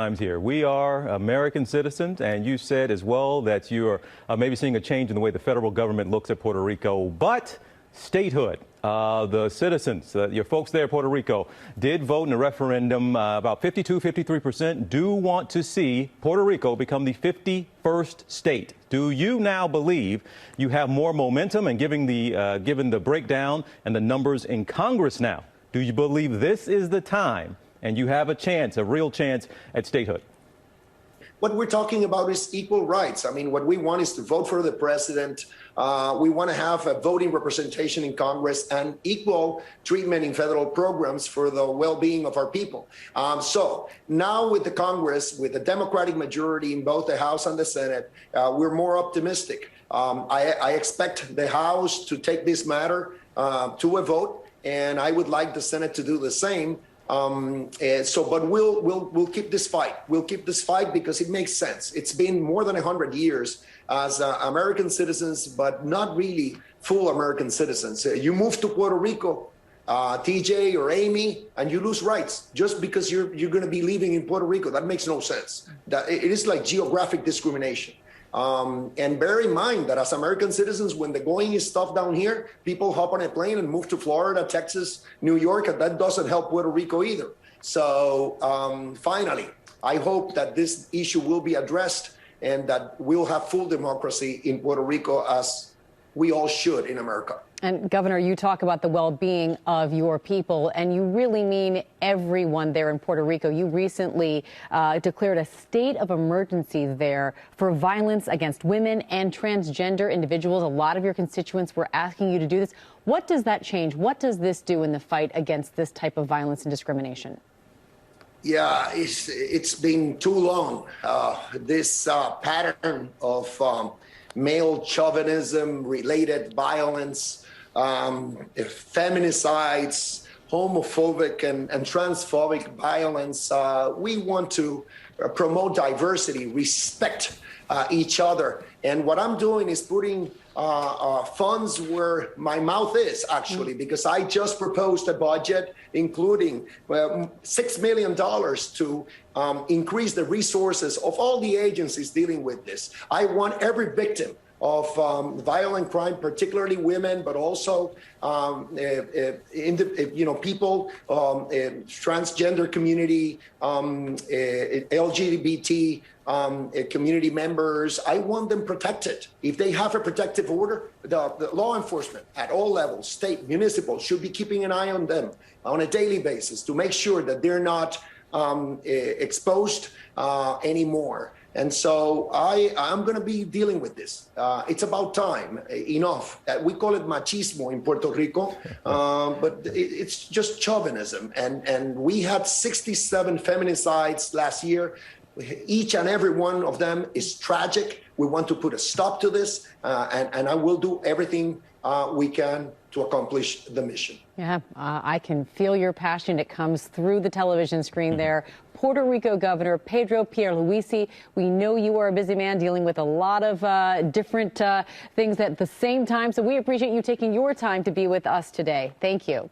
Times here. We are American citizens, and you said as well that you are maybe seeing a change in the way the federal government looks at Puerto Rico, but statehood. The citizens, your folks there in Puerto Rico, did vote in a referendum. About 53% do want to see Puerto Rico become the 51st state. Do you now believe you have more momentum? And given the breakdown and the numbers in Congress now, do you believe this is the time and you have a chance, a real chance at statehood? What we're talking about is equal rights. I mean, what we want is to vote for the president. We want to have a voting representation in Congress and equal treatment in federal programs for the well-being of our people. So now with the Congress, with the Democratic majority in both the House and the Senate, we're more optimistic. I expect the House to take this matter to a vote, and I would like the Senate to do the same. But we'll keep this fight. We'll keep this fight because it makes sense. It's been more than 100 years as American citizens, but not really full American citizens. You move to Puerto Rico, TJ or Amy, and you lose rights just because you're going to be living in Puerto Rico. That makes no sense. It is like geographic discrimination. And bear in mind that as American citizens, when the going is tough down here, people hop on a plane and move to Florida, Texas, New York, and that doesn't help Puerto Rico either. So finally, I hope that this issue will be addressed and that we'll have full democracy in Puerto Rico as we all should in America. And Governor, you talk about the well-being of your people, and you really mean everyone there in Puerto Rico. You recently declared a state of emergency there for violence against women and transgender individuals. A lot of your constituents were asking you to do this. What does that change? What does this do in the fight against this type of violence and discrimination? Yeah, it's been too long. This pattern of male chauvinism, related violence, feminicides, homophobic and transphobic violence. We want to promote diversity, respect each other. And what I'm doing is putting funds where my mouth is, actually, because I just proposed a budget including $6 million to increase the resources of all the agencies dealing with this. I want every victim of violent crime, particularly women, but also people, transgender community, LGBT community members. I want them protected. If they have a protective order, the law enforcement at all levels, state, municipal, should be keeping an eye on them on a daily basis to make sure that they're not exposed anymore. And so I'm going to be dealing with this. It's about time. Enough. We call it machismo in Puerto Rico, but it's just chauvinism. And we had 67 feminicides last year. Each and every one of them is tragic. We want to put a stop to this, and I will do everything we can to accomplish the mission. Yeah, I can feel your passion. It comes through the television screen there. Puerto Rico Governor Pedro Pierluisi, we know you are a busy man dealing with a lot of different things at the same time, so we appreciate you taking your time to be with us today. Thank you.